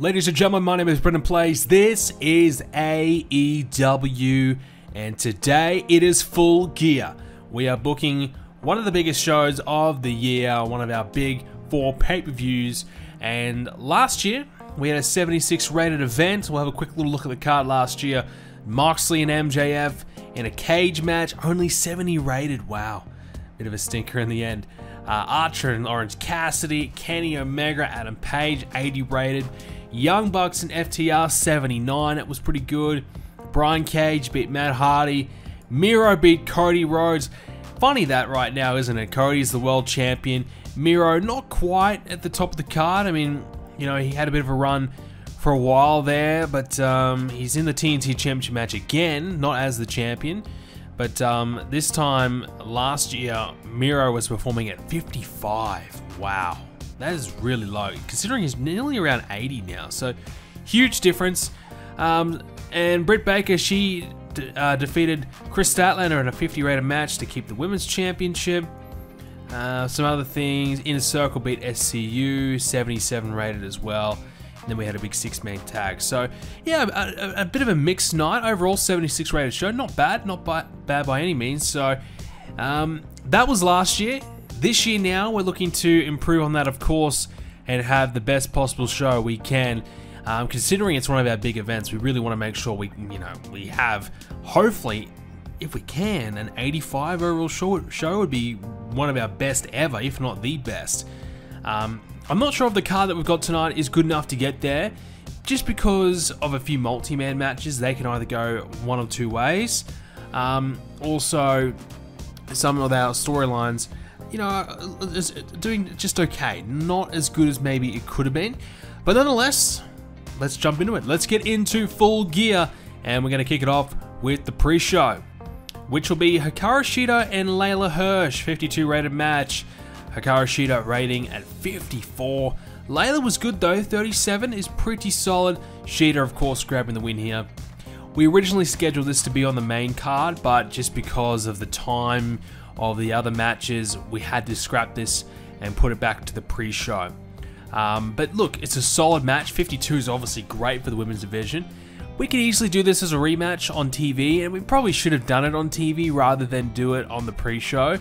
Ladies and gentlemen, my name is Brendan Plays. This is AEW, and today it is Full Gear. We are booking one of the biggest shows of the year, one of our big 4 pay-per-views, and last year we had a 76 rated event. We'll have a quick little look at the card last year. Moxley and MJF in a cage match, only 70 rated, wow. Bit of a stinker in the end. Archer and Orange Cassidy, Kenny Omega, Adam Page, 80 rated. Young Bucks and FTR, 79, it was pretty good. Brian Cage beat Matt Hardy. Miro beat Cody Rhodes. Funny that right now, isn't it? Cody's the world champion. Miro not quite at the top of the card. I mean, you know, he had a bit of a run for a while there, but he's in the TNT Championship match again, not as the champion. But this time, last year, Miro was performing at 55. Wow. That is really low, considering he's nearly around 80 now. So, huge difference. And Britt Baker, she defeated Chris Statlander in a 50 rated match to keep the women's championship. Some other things, Inner Circle beat SCU, 77 rated as well. And then we had a big 6-man tag. So, yeah, a bit of a mixed night. Overall, 76 rated show. Not bad, not bad by any means. So, that was last year. This year now, we're looking to improve on that, of course, and have the best possible show we can. Considering it's one of our big events, we really want to make sure we have, hopefully, if we can, an 85 overall show would be one of our best ever, if not the best. I'm not sure if the card that we've got tonight is good enough to get there, just because of a few multi-man matches. They can either go one or two ways. Also, some of our storylines, you know, is doing just okay. Not as good as maybe it could have been. But nonetheless, let's jump into it. Let's get into Full Gear. And we're going to kick it off with the pre-show, which will be Hikaru Shida and Layla Hirsch, 52 rated match. Hikaru Shida rating at 54. Layla was good though, 37 is pretty solid. Shida, of course, grabbing the win here. We originally scheduled this to be on the main card, but just because of the time of the other matches, we had to scrap this and put it back to the pre-show. But look, it's a solid match. 52 is obviously great for the women's division. We could easily do this as a rematch on TV, and we probably should have done it on TV rather than do it on the pre-show.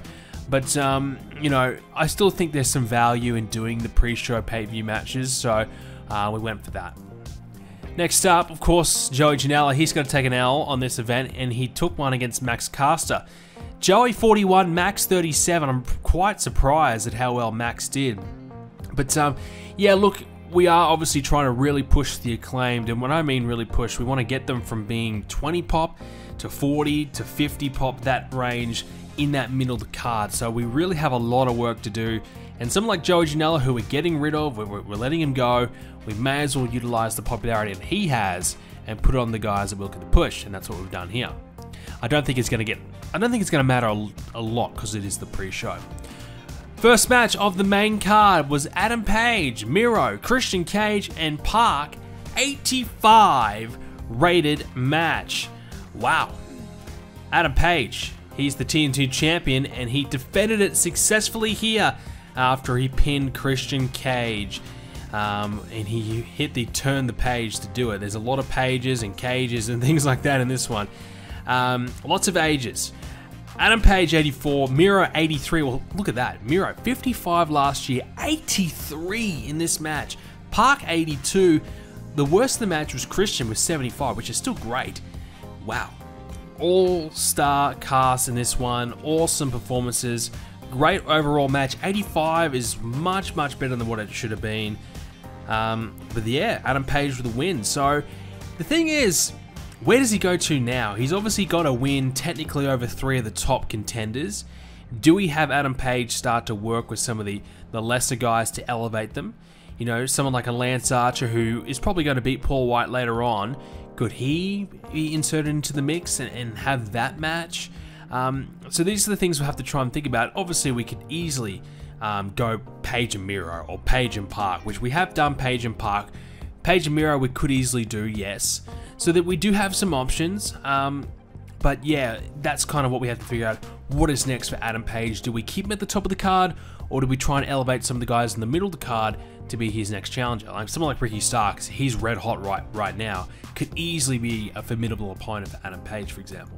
But, you know, I still think there's some value in doing the pre-show pay-per-view matches, so we went for that. Next up, of course, Joey Janella. He's going to take an L on this event, and he took one against Max Caster. Joey 41, Max 37. I'm quite surprised at how well Max did. But, yeah, look, we are obviously trying to really push the Acclaimed, and when I mean really push, we want to get them from being 20 pop to 40 to 50 pop, that range in that middle of the card. So we really have a lot of work to do, and someone like Joey Janella, who we're getting rid of, we're letting him go, we may as well utilize the popularity that he has and put it on the guys that we're looking to push, and that's what we've done here. I don't think it's going to matter a lot because it is the pre-show. First match of the main card was Adam Page, Miro, Christian Cage, and Park, 85 rated match. Wow. Adam Page, he's the TNT champion, and he defended it successfully here after he pinned Christian Cage. And he hit the turn the page to do it. There's a lot of pages and cages and things like that in this one. Lots of ages. Adam Page 84, Miro 83. Well, look at that. Miro 55 last year, 83 in this match. Park 82. The worst of the match was Christian with 75, which is still great. Wow. All-star cast in this one. Awesome performances. Great overall match. 85 is much, much better than what it should have been. But yeah, Adam Page with the win. So the thing is, where does he go to now? He's obviously got a win technically over 3 of the top contenders. Do we have Adam Page start to work with some of the lesser guys to elevate them? You know, someone like a Lance Archer, who is probably going to beat Paul White later on. Could he be inserted into the mix and have that match? So these are the things we'll have to try and think about. Obviously, we could easily go Page and Miro or Page and Park, which we have done Page and Park. Page and Miro we could easily do, yes. So that we do have some options. But yeah, that's kind of what we have to figure out. What is next for Adam Page? Do we keep him at the top of the card, or do we try and elevate some of the guys in the middle of the card to be his next challenger? Like someone like Ricky Starks, he's red hot right now, could easily be a formidable opponent for Adam Page, for example.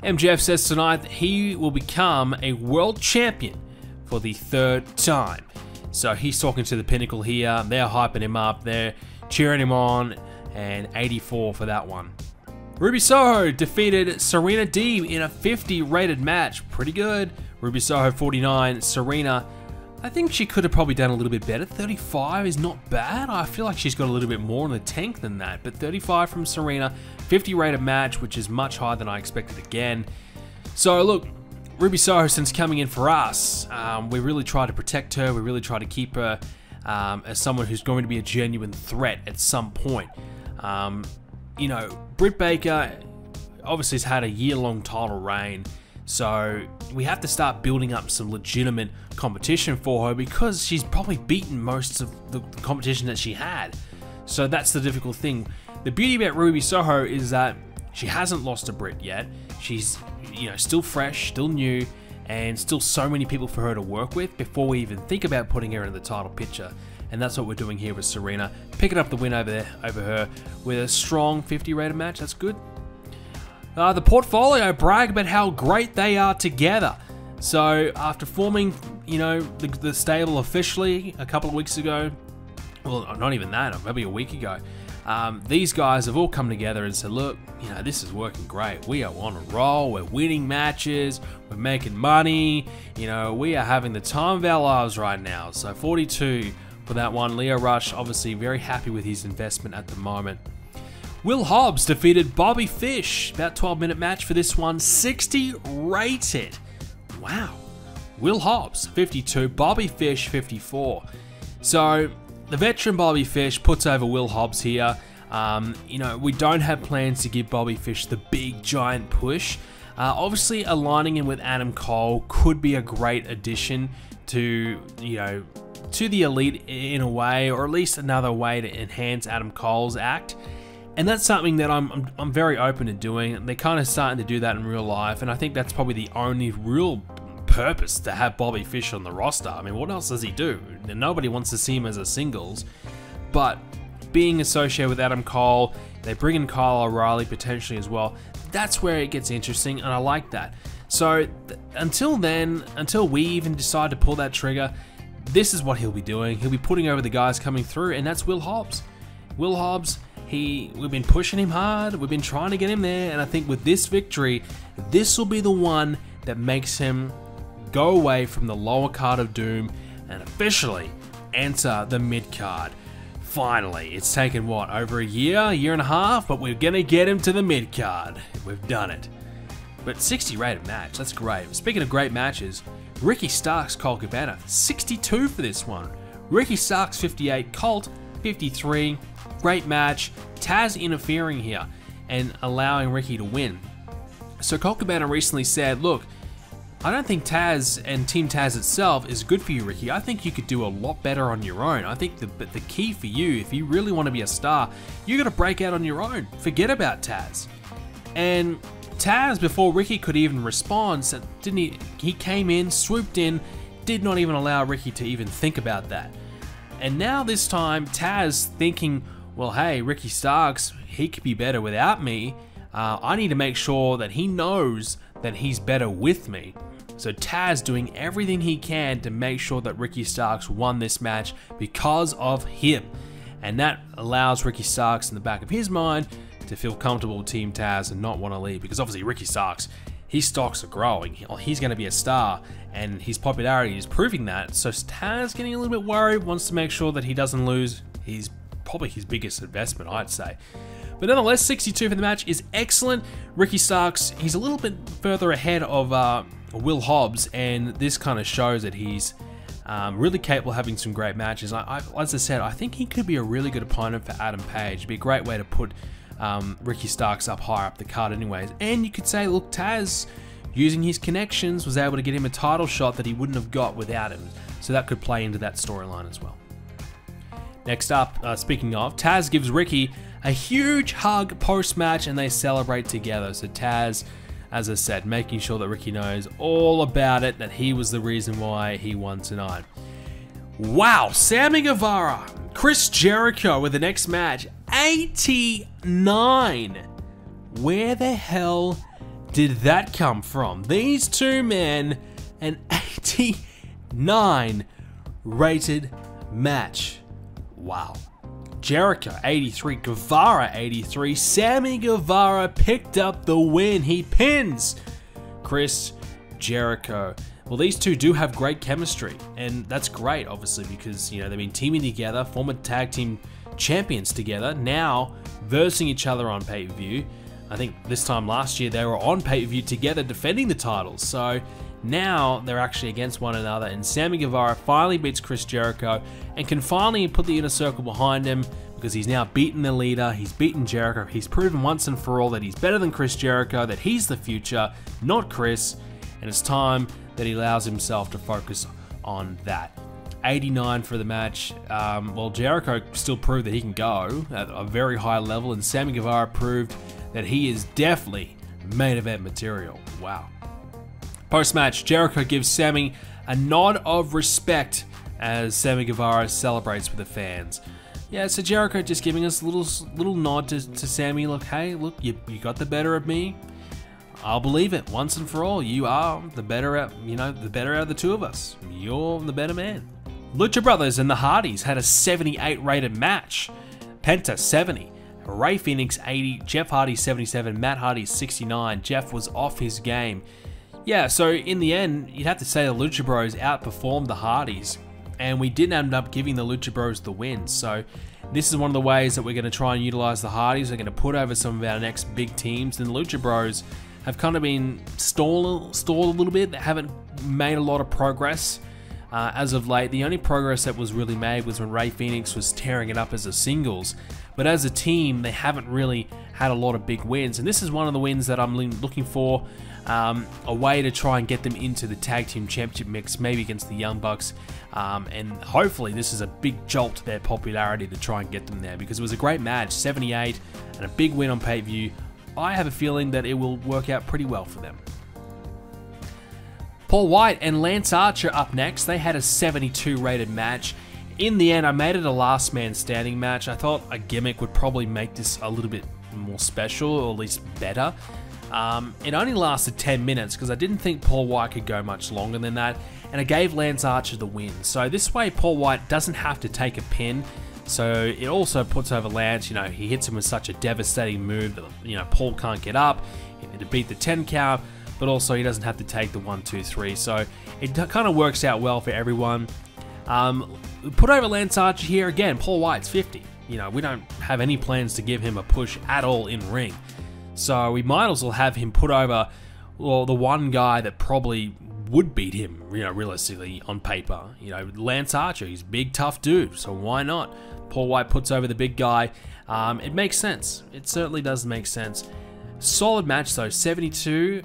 MJF says tonight that he will become a world champion for the 3rd time. So he's talking to the Pinnacle here. They're hyping him up. They're cheering him on. And 84 for that one. Ruby Soho defeated Serena Deeb in a 50 rated match. Pretty good. Ruby Soho 49. Serena, I think she could have probably done a little bit better. 35 is not bad. I feel like she's got a little bit more in the tank than that. But 35 from Serena. 50 rated match, which is much higher than I expected again. So look, Ruby Soho, since coming in for us, we really try to protect her. We really try to keep her as someone who's going to be a genuine threat at some point. You know, Britt Baker obviously has had a year-long title reign, so we have to start building up some legitimate competition for her because she's probably beaten most of the competition that she had. So that's the difficult thing. The beauty about Ruby Soho is that she hasn't lost to Britt yet. She's, you know, still fresh, still new, and still so many people for her to work with before we even think about putting her in the title picture. And that's what we're doing here with Serena, picking up the win over her with a strong 50 rated match. That's good. The Portfolio brag about how great they are together. So after forming, you know, the stable officially a couple of weeks ago, well, not even that, maybe a week ago, these guys have all come together and said, look, you know, this is working great. We are on a roll. We're winning matches. We're making money. You know, we are having the time of our lives right now. So 42 for that one. Leo Rush, obviously very happy with his investment at the moment. Will Hobbs defeated Bobby Fish. About 12-minute match for this one. 60 rated. Wow. Will Hobbs, 52. Bobby Fish, 54. So the veteran Bobby Fish puts over Will Hobbs here. You know, we don't have plans to give Bobby Fish the big giant push. Obviously, aligning him with Adam Cole could be a great addition to, you know, to the Elite in a way, or at least another way to enhance Adam Cole's act. And that's something that I'm very open to doing. They're kind of starting to do that in real life, and I think that's probably the only real purpose to have Bobby Fish on the roster. I mean, what else does he do? Nobody wants to see him as a singles, but being associated with Adam Cole, they bring in Kyle O'Reilly potentially as well. That's where it gets interesting, and I like that. So until then, until we even decide to pull that trigger, this is what he'll be doing. He'll be putting over the guys coming through, and that's Will Hobbs. Will Hobbs, we've been pushing him hard, we've been trying to get him there, and I think with this victory, this will be the one that makes him go away from the lower card of Doom and officially enter the mid card. Finally, it's taken what, over a year and a half, but we're gonna get him to the mid card. We've done it. But 60 rated match, that's great. Speaking of great matches, Ricky Starks, Colt Cabana, 62 for this one. Ricky Starks 58, Colt 53. Great match. Taz interfering here and allowing Ricky to win. So Colt Cabana recently said, look, I don't think Taz and Team Taz itself is good for you, Ricky. I think you could do a lot better on your own. I think the key for you, if you really want to be a star, you got to break out on your own. Forget about Taz. And Taz, before Ricky could even respond, didn't he came in, swooped in, did not even allow Ricky to even think about that. And now this time, Taz thinking, well, hey, Ricky Starks, he could be better without me. I need to make sure that he knows that he's better with me. So Taz doing everything he can to make sure that Ricky Starks won this match because of him. And that allows Ricky Starks in the back of his mind to feel comfortable with Team Taz and not want to leave, because obviously Ricky Starks, his stocks are growing. He's going to be a star, and his popularity is proving that. So Taz getting a little bit worried, wants to make sure that he doesn't lose. He's probably his biggest investment, I'd say. But nonetheless, 62 for the match is excellent. Ricky Starks, he's a little bit further ahead of Will Hobbs, and this kind of shows that he's really capable of having some great matches. As I said, I think he could be a really good opponent for Adam Page. It'd be a great way to put Ricky Starks up higher up the card anyways. And you could say, look, Taz, using his connections, was able to get him a title shot that he wouldn't have got without him. So that could play into that storyline as well. Next up, speaking of, Taz gives Ricky a huge hug post-match and they celebrate together. So Taz as I said, making sure that Ricky knows all about it, that he was the reason why he won tonight. Wow, Sami Guevara, Chris Jericho with the next match, 89. Where the hell did that come from? These two men, an 89 rated match. Wow. Jericho 83, Guevara 83. Sami Guevara picked up the win. He pins Chris Jericho. Well, these two do have great chemistry, and that's great, obviously, because, you know, they've been teaming together, former tag team champions together, now versing each other on pay-per-view. I think this time last year they were on pay-per-view together defending the titles, so now they're actually against one another, and Sami Guevara finally beats Chris Jericho and can finally put the inner circle behind him because he's now beaten the leader, he's beaten Jericho, he's proven once and for all that he's better than Chris Jericho, that he's the future, not Chris, and it's time that he allows himself to focus on that. 89 for the match. Well, Jericho still proved that he can go at a very high level, and Sami Guevara proved that he is definitely main event material. Wow. Post-match, Jericho gives Sami a nod of respect as Sami Guevara celebrates with the fans. Yeah, so Jericho just giving us a little nod to Sami. Look, hey, look, you got the better of me. I'll believe it once and for all. You are the better out, the better out of the two of us. You're the better man. Lucha Brothers and the Hardys had a 78 rated match. Penta 70, Ray Phoenix 80, Jeff Hardy 77, Matt Hardy 69. Jeff was off his game. Yeah, so in the end, you'd have to say the Lucha Bros outperformed the Hardys, and we did end up giving the Lucha Bros the win. So this is one of the ways that we're going to try and utilize the Hardys. We're going to put over some of our next big teams, and the Lucha Bros have kind of been stalled a little bit. They haven't made a lot of progress as of late. The only progress that was really made was when Ray Phoenix was tearing it up as a singles, but as a team they haven't really had a lot of big wins, and this is one of the wins that I'm looking for, a way to try and get them into the tag team championship mix, maybe against the Young Bucks, and hopefully this is a big jolt to their popularity to try and get them there, because it was a great match, 78, and a big win on pay-per-view. I have a feeling that it will work out pretty well for them. Paul White and Lance Archer up next. They had a 72 rated match. In the end, I made it a last man standing match. I thought a gimmick would probably make this a little bit more special, or at least better. It only lasted 10 minutes because I didn't think Paul White could go much longer than that, and I gave Lance Archer the win. So this way Paul White doesn't have to take a pin. So it also puts over Lance. He hits him with such a devastating move that, Paul can't get up to beat the 10 count, but also he doesn't have to take the 1, 2, 3. So it kind of works out well for everyone. Put over Lance Archer here again. Paul White's 50. We don't have any plans to give him a push at all in ring. So we might as well have him put over, well, the one guy that probably would beat him, realistically on paper. Lance Archer, he's a big, tough dude, so why not? Paul White puts over the big guy. It makes sense. It certainly does make sense. Solid match though, 72,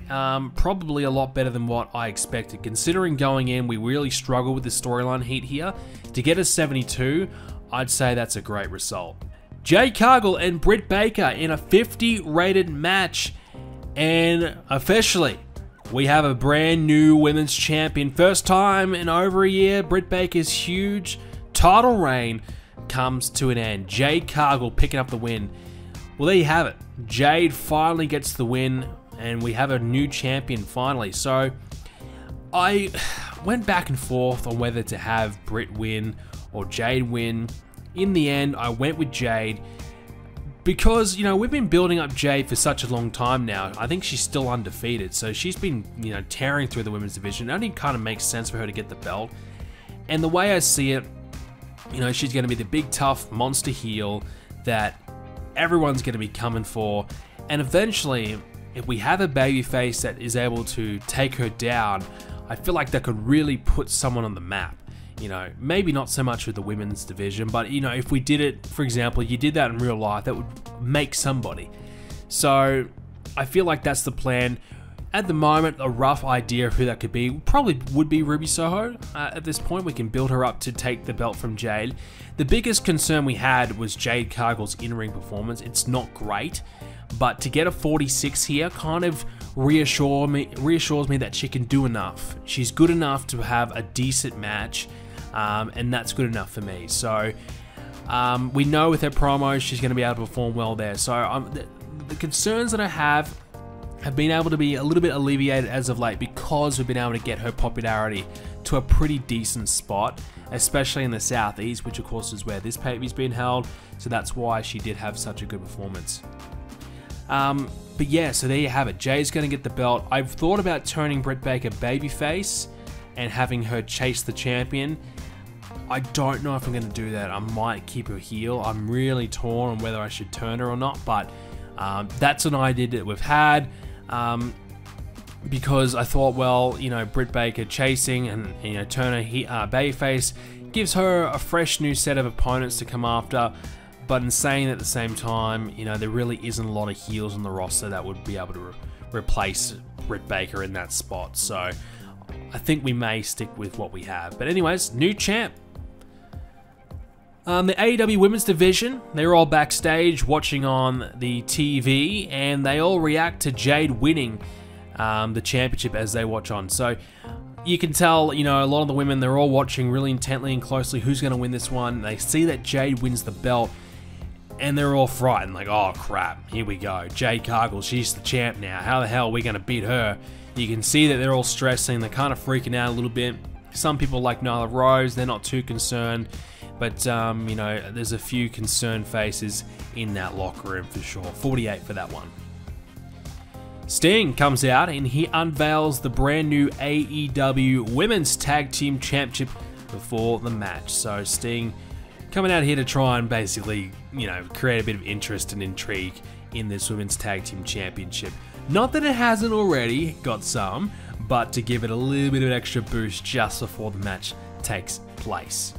probably a lot better than what I expected. Considering going in, we really struggle with the storyline heat here. To get a 72, I'd say that's a great result. Jade Cargill and Britt Baker in a 50 rated match. And officially, we have a brand new women's champion. First time in over a year, Britt Baker's huge title reign comes to an end. Jade Cargill picking up the win. Well, there you have it. Jade finally gets the win, and we have a new champion finally. So I went back and forth on whether to have Britt win or Jade win. In the end, I went with Jade because, we've been building up Jade for such a long time now. I think she's still undefeated, so she's been, tearing through the women's division. It only kind of makes sense for her to get the belt. And the way I see it, she's going to be the big, tough monster heel that everyone's going to be coming for. And eventually, if we have a babyface that is able to take her down, I feel like that could really put someone on the map. Maybe not so much with the women's division, but, if we did it, for example, you did that in real life, that would make somebody. So I feel like that's the plan. At the moment, a rough idea of who that could be probably would be Ruby Soho. At this point, we can build her up to take the belt from Jade. The biggest concern we had was Jade Cargill's in-ring performance. It's not great, but to get a 46 here kind of reassures me that she can do enough. She's good enough to have a decent match, and that's good enough for me. So we know with her promo she's going to be able to perform well there. So the concerns that I have been able to be a little bit alleviated as of late, because we've been able to get her popularity to a pretty decent spot, especially in the Southeast, which of course is where this pay-per-view's been held. So that's why she did have such a good performance. But yeah, so there you have it. Jay's going to get the belt. I've thought about turning Britt Baker babyface and having her chase the champion. I don't know if I'm going to do that. I might keep her heel. I'm really torn on whether I should turn her or not, but that's an idea that we've had, because I thought, well, you know, Britt Baker chasing and, you know, turn her babyface gives her a fresh new set of opponents to come after. But in saying that, at the same time, you know, there really isn't a lot of heels on the roster that would be able to replace Britt Baker in that spot. So I think we may stick with what we have. But anyways, new champ. The AEW Women's Division, they're all backstage watching on the TV, and they all react to Jade winning the championship as they watch on. So you can tell, you know, a lot of the women, they're all watching really intently and closely who's going to win this one. They see that Jade wins the belt, and they're all frightened, like, oh crap, here we go. Jade Cargill, she's the champ now. How the hell are we going to beat her? You can see that they're all stressing. They're kind of freaking out a little bit. Some people like Nyla Rose, they're not too concerned. But, you know, there's a few concerned faces in that locker room for sure. 48 for that one. Sting comes out and he unveils the brand new AEW Women's Tag Team Championship before the match. So Sting coming out here to try and basically, you know, create a bit of interest and intrigue in this Women's Tag Team Championship. Not that it hasn't already got some, but to give it a little bit of an extra boost just before the match takes place.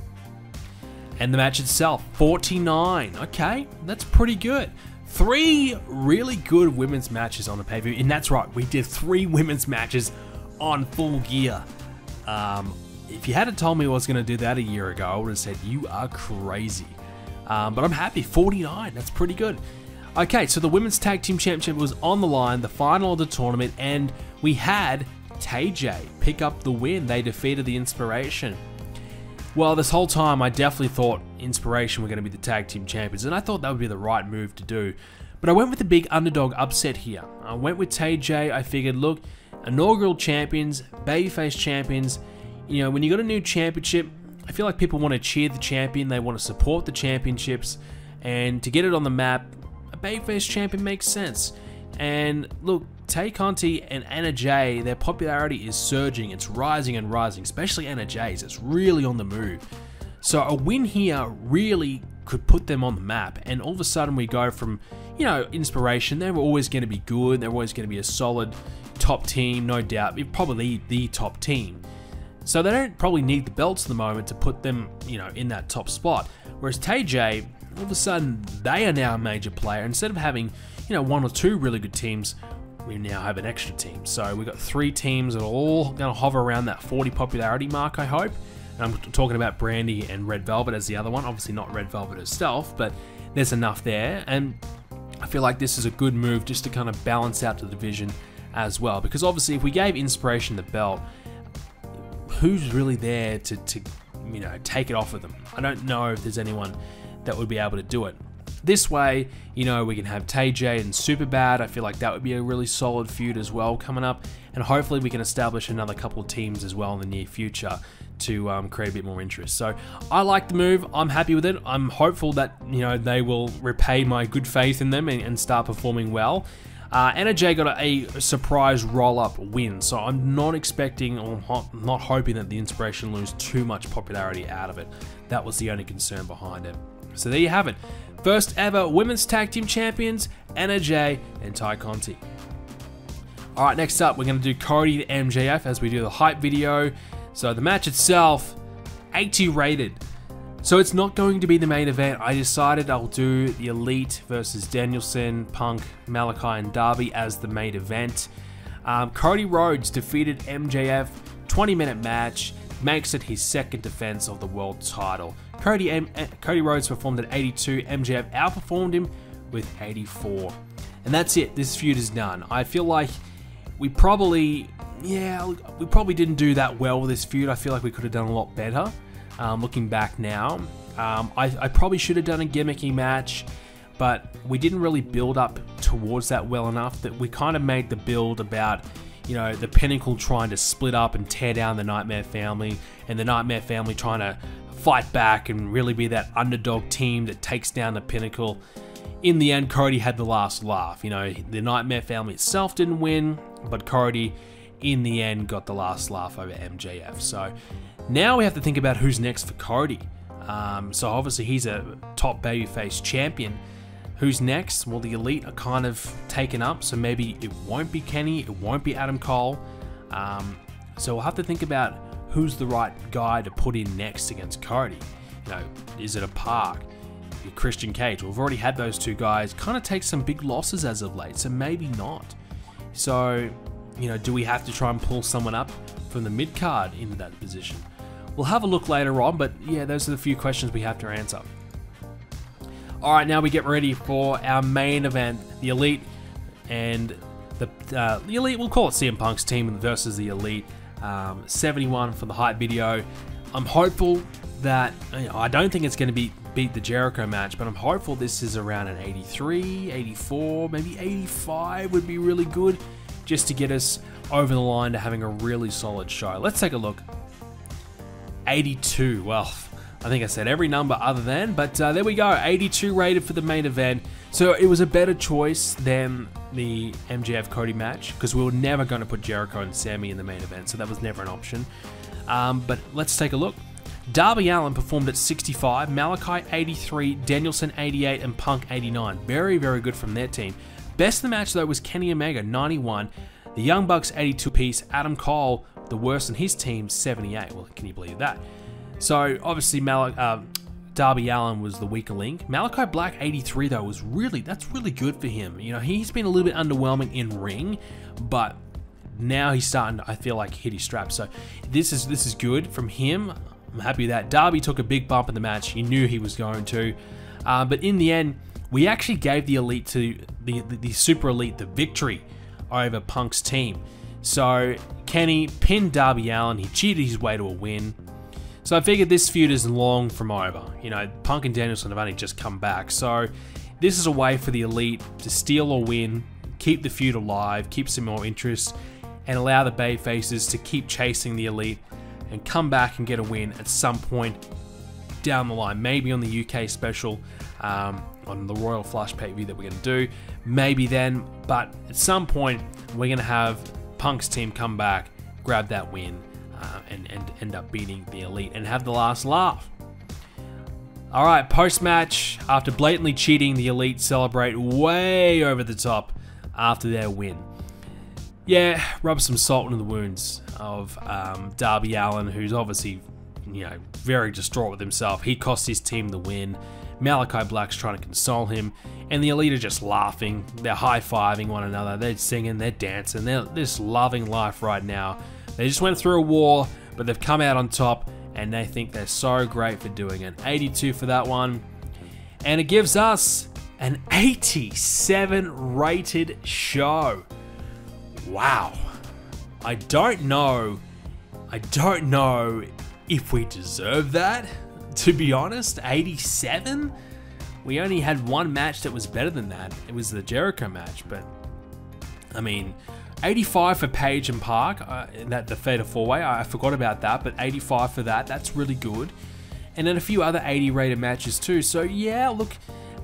And the match itself, 49. Okay, that's pretty good. 3 really good women's matches on the pay-per-view, and that's right, we did 3 women's matches on Full Gear. If you hadn't told me I was going to do that a year ago, I would have said, you are crazy. But I'm happy, 49, that's pretty good. Okay, so the Women's Tag Team Championship was on the line, the final of the tournament, and we had TJ pick up the win. They defeated the Inspiration. Well, this whole time, I definitely thought Inspiration were going to be the Tag Team Champions, and I thought that would be the right move to do. But I went with the big underdog upset here. I went with TJ. I figured, look, inaugural champions, babyface champions, you know, when you got a new championship, I feel like people want to cheer the champion, they want to support the championships, and to get it on the map, a babyface champion makes sense. And look, Tay Conti and Anna Jay, their popularity is surging. It's rising and rising, especially Anna Jay's. It's really on the move. So a win here really could put them on the map. And all of a sudden we go from, you know, Inspiration. They were always going to be good. They're always going to be a solid top team, no doubt. Probably the top team. So they don't probably need the belts at the moment to put them, you know, in that top spot. Whereas TJ, all of a sudden, they are now a major player. Instead of having, you know, 1 or 2 really good teams, we now have an extra team. So we've got 3 teams that are all going to hover around that 40 popularity mark, I hope. And I'm talking about Brandy and Red Velvet as the other one. Obviously not Red Velvet herself, but there's enough there. And I feel like this is a good move just to kind of balance out the division as well. Because obviously if we gave Inspiration the belt, who's really there to you know, take it off of them? I don't know if there's anyone that would be able to do it. This way, you know, we can have TJ and Superbad. I feel like that would be a really solid feud as well coming up. And hopefully we can establish another couple of teams as well in the near future to create a bit more interest. So I like the move. I'm happy with it. I'm hopeful that, you know, they will repay my good faith in them and start performing well. Anna Jay got a surprise roll-up win, so I'm not expecting or not hoping that the Inspiration lose too much popularity out of it. That was the only concern behind it. So there you have it. First ever Women's Tag Team Champions, Anna Jay and Tay Conti. Alright, next up, we're going to do Cody to MJF as we do the hype video. So the match itself, 80 rated. So it's not going to be the main event. I decided I'll do the Elite versus Danielson, Punk, Malakai, and Darby as the main event. Cody Rhodes defeated MJF, 20-minute match, makes it his second defense of the world title. Cody Rhodes performed at 82, MJF outperformed him with 84. And that's it. This feud is done. I feel like we probably didn't do that well with this feud. I feel like we could have done a lot better. Looking back now, I probably should have done a gimmicky match, but we didn't really build up towards that well enough. That we kind of made the build about, you know, the Pinnacle trying to split up and tear down the Nightmare Family, and the Nightmare Family trying to fight back and really be that underdog team that takes down the Pinnacle. In the end, Cody had the last laugh. You know, the Nightmare Family itself didn't win, but Cody, in the end, got the last laugh over MJF. So now we have to think about who's next for Cody. So obviously he's a top babyface champion. Who's next? Well, the Elite are kind of taken up, so maybe it won't be Kenny, it won't be Adam Cole. So we'll have to think about who's the right guy to put in next against Cody. You know, is it a Park? Christian Cage? We've already had those two guys kind of take some big losses as of late, so maybe not. So, you know, do we have to try and pull someone up from the mid-card into that position? We'll have a look later on, but yeah, those are the few questions we have to answer. Alright, now we get ready for our main event, the Elite and the Elite, we'll call it CM Punk's team versus the Elite. 71 for the hype video. I'm hopeful that, you know, I don't think it's going to beat the Jericho match, but I'm hopeful this is around an 83, 84, maybe 85 would be really good, just to get us over the line to having a really solid show. Let's take a look. 82, well, I think I said every number other than, but there we go, 82 rated for the main event. So it was a better choice than the MJF Cody match, because we were never going to put Jericho and Sami in the main event, so that was never an option. But let's take a look. Darby Allin performed at 65, Malakai 83, Danielson 88, and Punk 89. Very, very good from their team. Best of the match, though, was Kenny Omega 91, the Young Bucks 82 piece, Adam Cole, the worst in his team, 78. Well, can you believe that? So, obviously, Darby Allin was the weaker link. Malakai Black 83, though, that's really good for him. You know, he's been a little bit underwhelming in ring, but now he's starting to, I feel like, hit his strap. So this is good from him. I'm happy with that. Darby took a big bump in the match. He knew he was going to. But in the end, we actually gave the Elite to the Super Elite the victory over Punk's team. So Kenny pinned Darby Allin. He cheated his way to a win. So I figured this feud is long from over. You know, Punk and Danielson have only just come back. So this is a way for the Elite to steal or win, keep the feud alive, keep some more interest, and allow the Bayfaces to keep chasing the Elite and come back and get a win at some point down the line. Maybe on the UK special, on the Royal Flush pay-per-view that we're going to do. Maybe then, but at some point, we're going to have Punk's team come back, grab that win, and end up beating the Elite and have the last laugh. Alright, post-match, after blatantly cheating, the Elite celebrate way over the top after their win. Yeah, rub some salt into the wounds of Darby Allin, who's obviously, you know, very distraught with himself. He cost his team the win. Malakai Black's trying to console him, and the Elite are just laughing. They're high-fiving one another. They're singing, they're dancing. They're just loving life right now. They just went through a war, but they've come out on top, and they think they're so great for doing it. 82 for that one, and it gives us an 87 rated show. Wow. I don't know if we deserve that, to be honest. 87? We only had one match that was better than that. It was the Jericho match, but I mean, 85 for Page and Park, the Fatal 4-Way, I forgot about that, but 85 for that, that's really good. And then a few other 80 rated matches too, so yeah, look,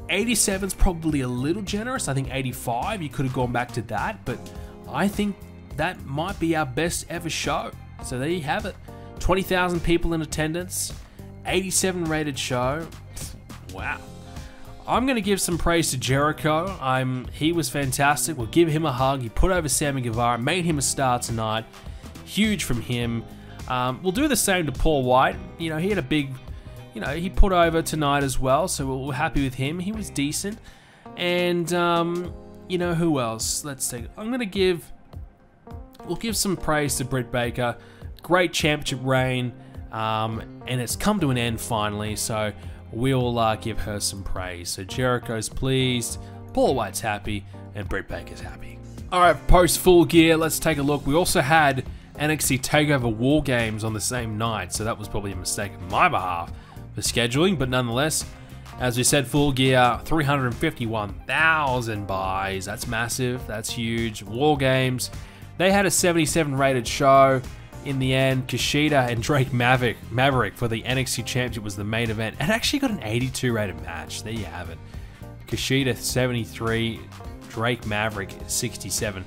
87's probably a little generous. I think 85, you could have gone back to that, but I think that might be our best ever show. So there you have it. 20,000 people in attendance, 87 rated show. Wow. I'm going to give some praise to Jericho. He was fantastic. We'll give him a hug. He put over Sami Guevara, made him a star tonight. Huge from him. We'll do the same to Paul White. You know, he had a big, you know, he put over tonight as well, so we're happy with him. He was decent. And, you know, who else? Let's see. We'll give some praise to Britt Baker. Great championship reign, and it's come to an end finally, so we'll give her some praise. So Jericho's pleased, Paul White's happy, and Britt Baker's happy. Alright, post Full Gear, let's take a look. We also had NXT TakeOver War Games on the same night, so that was probably a mistake on my behalf for scheduling, but nonetheless, as we said, Full Gear, 351,000 buys. That's massive, that's huge. War Games, they had a 77 rated show. In the end, Kushida and Drake Maverick for the NXT Championship was the main event. It actually got an 82 rated match. There you have it. Kushida 73, Drake Maverick 67.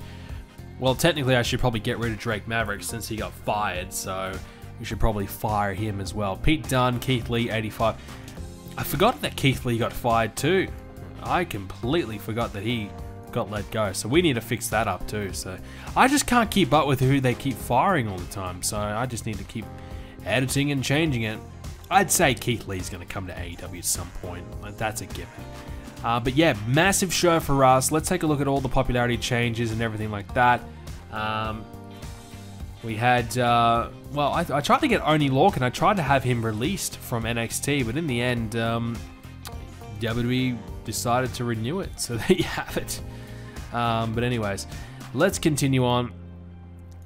Well, technically I should probably get rid of Drake Maverick since he got fired, so we should probably fire him as well. Pete Dunne, Keith Lee 85. I forgot that Keith Lee got fired too. I completely forgot that he got let go, so we need to fix that up too. So I just can't keep up with who they keep firing all the time, so I just need to keep editing and changing it. I'd say Keith Lee's going to come to AEW at some point. That's a given. But yeah, massive show for us. Let's take a look at all the popularity changes and everything like that. We had, well, I tried to get Oni Lorcan. I tried to have him released from NXT, but in the end, WWE decided to renew it. So there you have it. But anyways, let's continue on.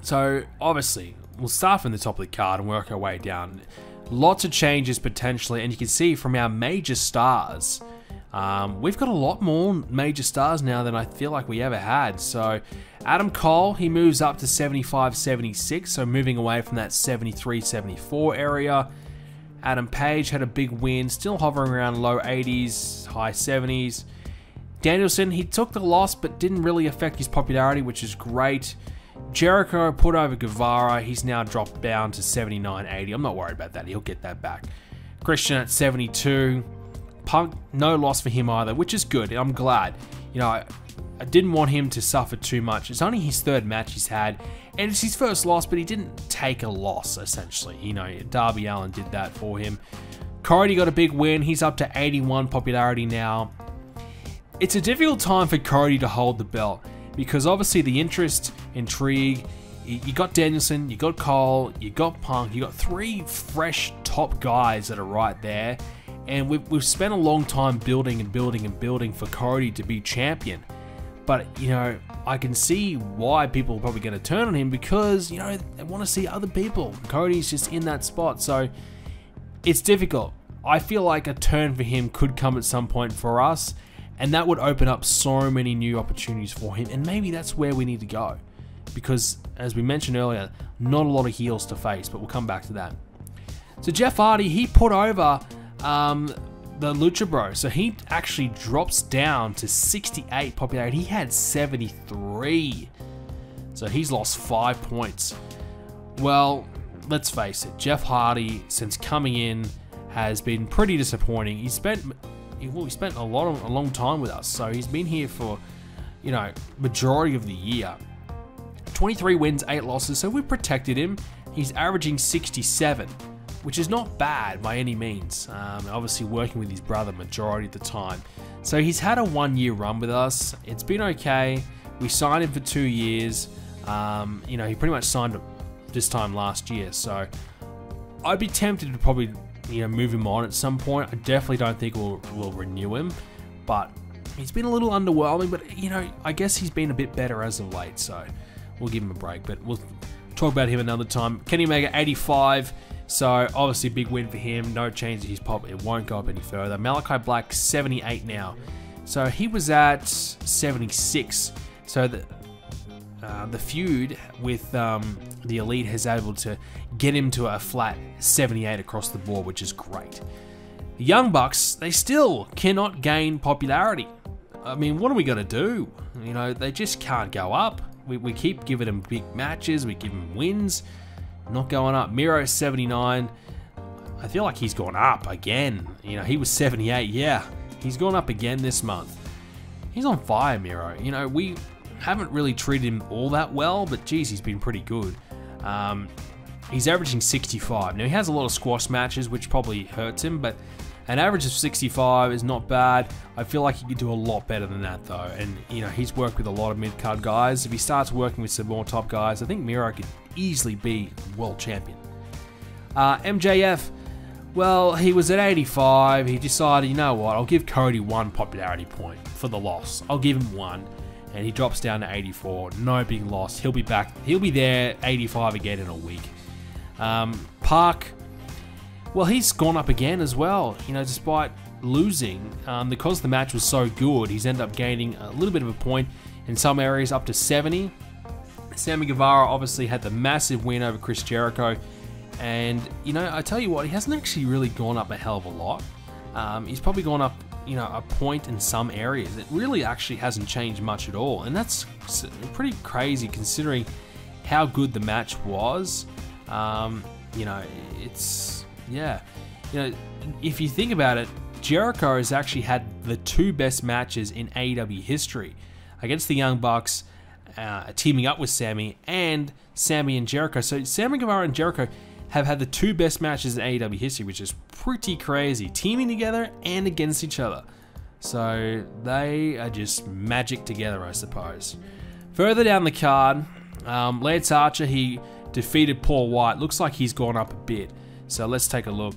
So obviously, we'll start from the top of the card and work our way down. Lots of changes potentially, and you can see from our major stars, we've got a lot more major stars now than I feel like we ever had. So Adam Cole, he moves up to 75-76, so moving away from that 73-74 area. Adam Page had a big win, still hovering around low 80s, high 70s. Danielson, he took the loss but didn't really affect his popularity, which is great. Jericho put over Guevara, he's now dropped down to 79-80. I'm not worried about that, he'll get that back. Christian at 72. Punk, no loss for him either, which is good. I'm glad. You know, I didn't want him to suffer too much. It's only his third match he's had, and it's his first loss, but he didn't take a loss, essentially. You know, Darby Allin did that for him. Cody got a big win. He's up to 81 popularity now. It's a difficult time for Cody to hold the belt, because obviously the interest, intrigue, you got Danielson, you got Cole, you got Punk, you got three fresh top guys that are right there. And we've spent a long time building and building and building for Cody to be champion. But, you know, I can see why people are probably going to turn on him, because, you know, they want to see other people. Cody's just in that spot, so it's difficult. I feel like a turn for him could come at some point for us, and that would open up so many new opportunities for him, and maybe that's where we need to go. Because, as we mentioned earlier, not a lot of heels to face, but we'll come back to that. So Jeff Hardy, he put over the Lucha Bro, so he actually drops down to 68 popularity. He had 73, so he's lost 5 points. Well, let's face it, Jeff Hardy, since coming in, has been pretty disappointing. He spent a long time with us, so he's been here for, you know, majority of the year. 23 wins, 8 losses, so we protected him. He's averaging 67. Which is not bad by any means. Obviously working with his brother majority of the time. So he's had a 1-year run with us. It's been okay. We signed him for 2 years. You know, he pretty much signed this time last year. So I'd be tempted to probably, you know, move him on at some point. I definitely don't think we'll renew him. But he's been a little underwhelming. But, you know, I guess he's been a bit better as of late. So we'll give him a break. But we'll talk about him another time. Kenny Omega, 85. So, obviously, big win for him. No change to his pop. It won't go up any further. Malakai Black, 78 now. So, he was at 76. So, the feud with the Elite has able to get him to a flat 78 across the board, which is great. The Young Bucks, they still cannot gain popularity. I mean, what are we going to do? You know, they just can't go up. We keep giving them big matches. We give them wins. Not going up. Miro 79. I feel like he's gone up again. You know, he was 78. Yeah, he's gone up again this month. He's on fire, Miro. You know, we haven't really treated him all that well, but geez, he's been pretty good. He's averaging 65. Now, he has a lot of squash matches, which probably hurts him, but an average of 65 is not bad. I feel like he could do a lot better than that, though. And, you know, he's worked with a lot of mid-card guys. If he starts working with some more top guys, I think Miro could easily be world champion. MJF, well, he was at 85. He decided, you know what, I'll give Cody 1 popularity point for the loss. I'll give him 1. and he drops down to 84. No big loss. He'll be back. He'll be there 85 again in a week. Park, well, he's gone up again as well. You know, despite losing, because the match was so good, he's ended up gaining a little bit of a point in some areas, up to 70. Sami Guevara obviously had the massive win over Chris Jericho, and you know, I tell you what, he hasn't actually really gone up a hell of a lot. He's probably gone up, you know, a point in some areas. It really actually hasn't changed much at all, and that's pretty crazy considering how good the match was. You know, it's, yeah, you know, if you think about it, Jericho has actually had the 2 best matches in AEW history against the Young Bucks, teaming up with Sami, and Sami and Jericho. So Sami Guevara and Jericho have had the 2 best matches in AEW history, which is pretty crazy, teaming together and against each other. So they are just magic together, I suppose. Further down the card, Lance Archer, he defeated Paul White. Looks like he's gone up a bit. So let's take a look.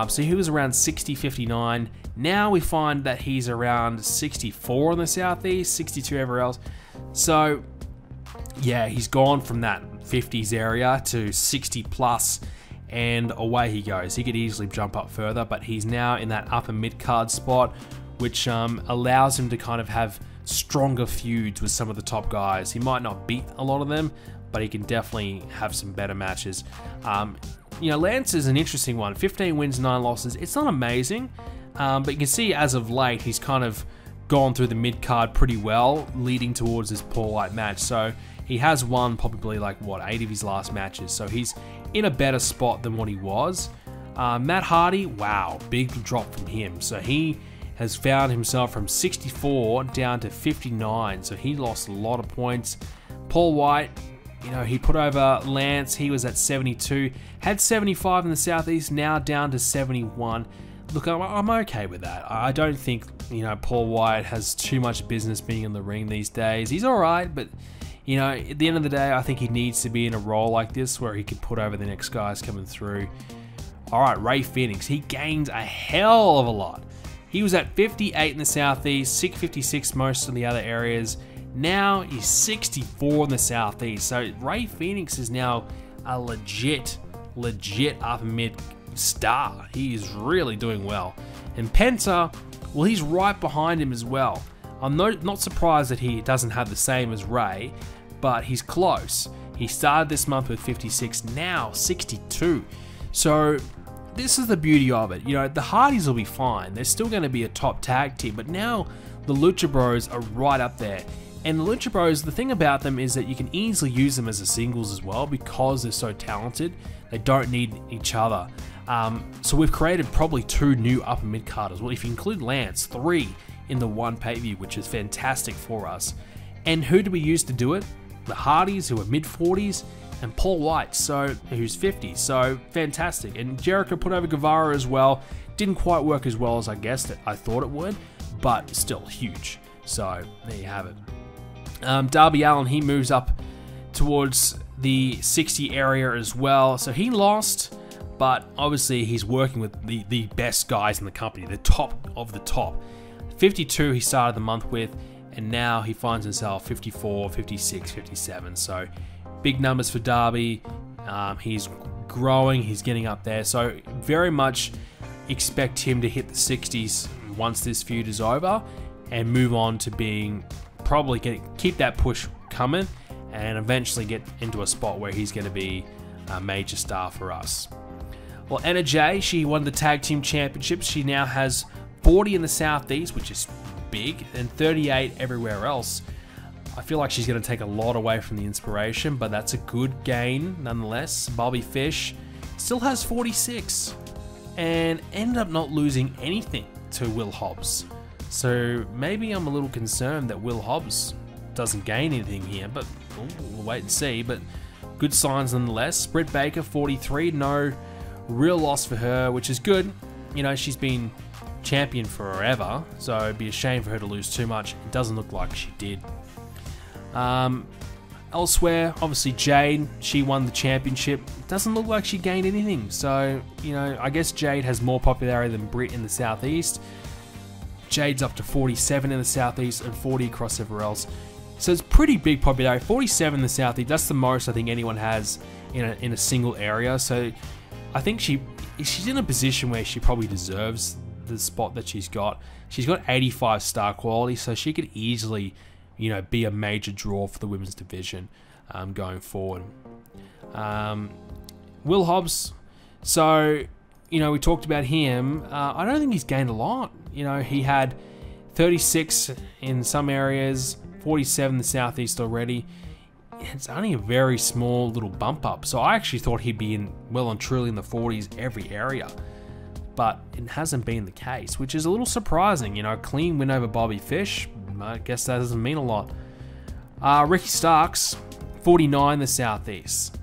So he was around 60-59. Now we find that he's around 64 in the Southeast, 62 everywhere else. So yeah, he's gone from that 50s area to 60 plus, and away he goes. He could easily jump up further, but he's now in that upper mid-card spot, which allows him to kind of have stronger feuds with some of the top guys. He might not beat a lot of them, but he can definitely have some better matches. You know, Lance is an interesting one. 15 wins, 9 losses. It's not amazing, but you can see as of late, he's kind of gone through the mid-card pretty well, leading towards this Paul White match. So he has won probably like, what, 8 of his last matches. So he's in a better spot than what he was. Matt Hardy, wow, big drop from him. So he has found himself from 64 down to 59. So he lost a lot of points. Paul White, you know, he put over Lance. He was at 72, had 75 in the Southeast, now down to 71. Look, I'm okay with that. I don't think, you know, Paul White has too much business being in the ring these days. He's all right, but, you know, at the end of the day, I think he needs to be in a role like this where he can put over the next guys coming through. All right, Ray Phoenix, he gained a hell of a lot. He was at 58 in the Southeast, 56 most of the other areas. Now he's 64 in the Southeast. So Ray Phoenix is now a legit upper mid star. He is really doing well. And Penta, well, he's right behind him as well. I'm not surprised that he doesn't have the same as Ray, but he's close. He started this month with 56, now 62. So this is the beauty of it. You know, the Hardys will be fine. They're still going to be a top tag team, but now the Lucha Bros are right up there. And the Lucha Bros, the thing about them is that you can easily use them as a singles as well because they're so talented. They don't need each other. So we've created probably 2 new upper mid-carders. Well, if you include Lance, 3 in the one pay-per-view, which is fantastic for us. And who do we use to do it? The Hardys, who are mid-40s, and Paul White, who's 50. So fantastic. And Jericho put over Guevara as well. Didn't quite work as well as I guessed it. I thought it would, but still huge. So there you have it. Darby Allin, he moves up towards the 60 area as well. So he lost, but obviously he's working with the best guys in the company, the top of the top. 52 he started the month with, and now he finds himself 54, 56, 57. So big numbers for Darby. He's growing, he's getting up there. So very much expect him to hit the 60s once this feud is over and move on to being probably keep that push coming and eventually get into a spot where he's going to be a major star for us. Well, Anna Jay, she won the Tag Team Championships. She now has 40 in the Southeast, which is big, and 38 everywhere else. I feel like she's going to take a lot away from the Inspiration, but that's a good gain nonetheless. Bobby Fish still has 46 and ended up not losing anything to Will Hobbs. So maybe I'm a little concerned that Will Hobbs doesn't gain anything here, but we'll wait and see. But good signs nonetheless. Britt Baker, 43, no real loss for her, which is good. You know, she's been champion forever, so it'd be a shame for her to lose too much. It doesn't look like she did. Elsewhere, obviously Jade, she won the championship. Doesn't look like she gained anything. So, you know, I guess Jade has more popularity than Britt in the Southeast. Jade's up to 47 in the Southeast and 40 across everywhere else. So it's pretty big popularity. 47 in the Southeast. That's the most I think anyone has in a single area. So I think she's in a position where she probably deserves the spot that she's got. She's got 85 star quality, so she could easily, you know, be a major draw for the women's division going forward. Will Hobbs. So, you know, we talked about him. I don't think he's gained a lot. You know, he had 36 in some areas, 47 in the Southeast already. It's only a very small little bump up. So I actually thought he'd be well and truly in the 40s every area. But it hasn't been the case, which is a little surprising. You know, clean win over Bobby Fish. I guess that doesn't mean a lot. Ricky Starks, 49 in the Southeast.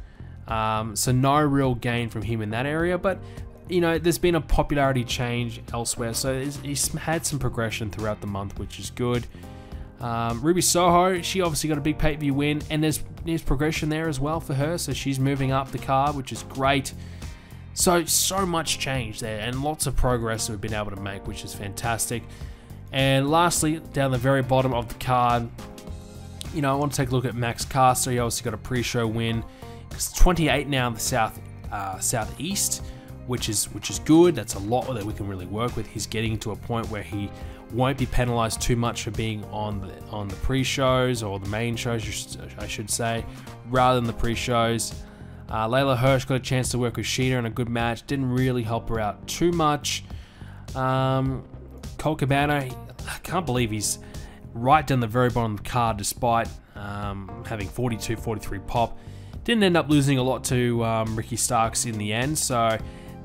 So no real gain from him in that area. But, you know, there's been a popularity change elsewhere. So he's had some progression throughout the month, which is good. Ruby Soho, she obviously got a big pay-per-view win. And there's progression there as well for her. So she's moving up the card, which is great. So much change there and lots of progress that we've been able to make, which is fantastic. And lastly, down the very bottom of the card, you know, I want to take a look at Max Caster. He obviously got a pre-show win. It's 28 now in the Southeast, which is good. That's a lot that we can really work with. He's getting to a point where he won't be penalized too much for being on the pre-shows or the main shows, I should say, rather than the pre-shows. Layla Hirsch got a chance to work with Sheeta in a good match. Didn't really help her out too much. Colt Cabana, I can't believe he's right down the very bottom of the card despite having 42, 43 pop. Didn't end up losing a lot to Ricky Starks in the end, so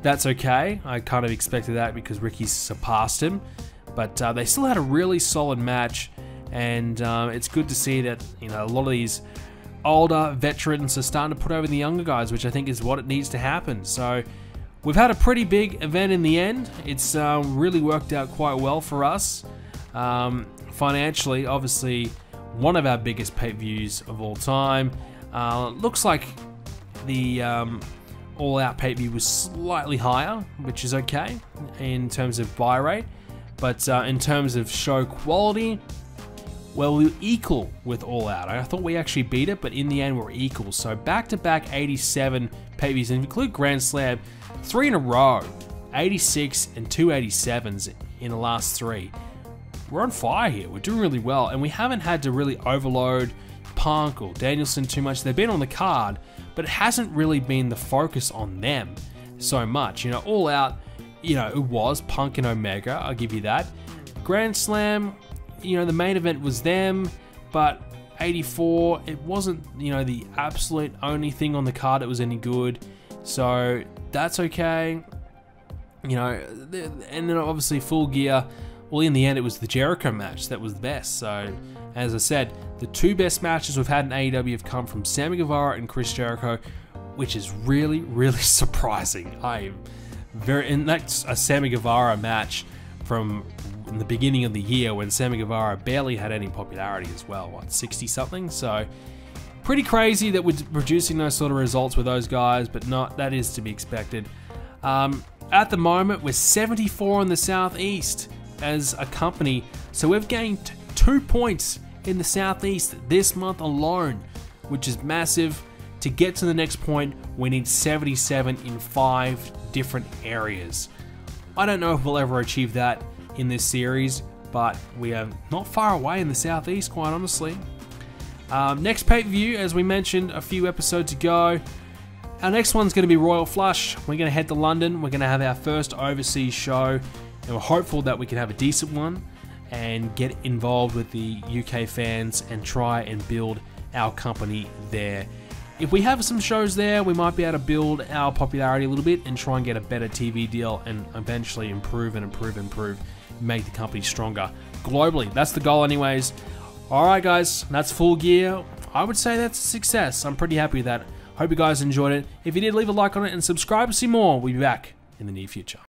that's okay. I kind of expected that because Ricky surpassed him. But they still had a really solid match, and it's good to see that, you know, a lot of these older veterans are starting to put over the younger guys, which I think is what it needs to happen. So we've had a pretty big event in the end. It's really worked out quite well for us. Financially, obviously, one of our biggest pay-per-views of all time. Looks like the all-out pay-per-view was slightly higher, which is okay in terms of buy rate. But in terms of show quality, well, we were equal with All Out. I thought we actually beat it, but in the end, we're equal. So back-to-back 87 pay-per-views, and include Grand Slam, 3 in a row, 86 and 2 87s in the last 3. We're on fire here. We're doing really well, and we haven't had to really overload Punk or Danielson too much. They've been on the card, but it hasn't really been the focus on them so much. You know, All Out, you know, it was Punk and Omega, I'll give you that. Grand Slam, you know, the main event was them, but 84, it wasn't, you know, the absolute only thing on the card that was any good. So that's okay. You know, and then obviously Full Gear, well, in the end, it was the Jericho match that was the best. So, as I said, the 2 best matches we've had in AEW have come from Sami Guevara and Chris Jericho, which is really, really surprising. And that's a Sami Guevara match from in the beginning of the year when Sami Guevara barely had any popularity as well, what, 60 something? So pretty crazy that we're producing those sort of results with those guys, but that is to be expected. At the moment, we're 74 in the Southeast as a company, so we've gained 2 points in the Southeast this month alone, which is massive. To get to the next point, we need 77 in 5 different areas. I don't know if we'll ever achieve that in this series, but we are not far away in the Southeast, quite honestly. Next pay-per-view, as we mentioned a few episodes ago, our next one's going to be Royal Flush. We're going to head to London. We're going to have our first overseas show, and we're hopeful that we can have a decent one and get involved with the UK fans and try and build our company there. If we have some shows there, we might be able to build our popularity a little bit and try and get a better TV deal and eventually improve, make the company stronger globally. That's the goal anyways. Alright guys, that's Full Gear. I would say that's a success. I'm pretty happy with that. Hope you guys enjoyed it. If you did, leave a like on it and subscribe to see more. We'll be back in the near future.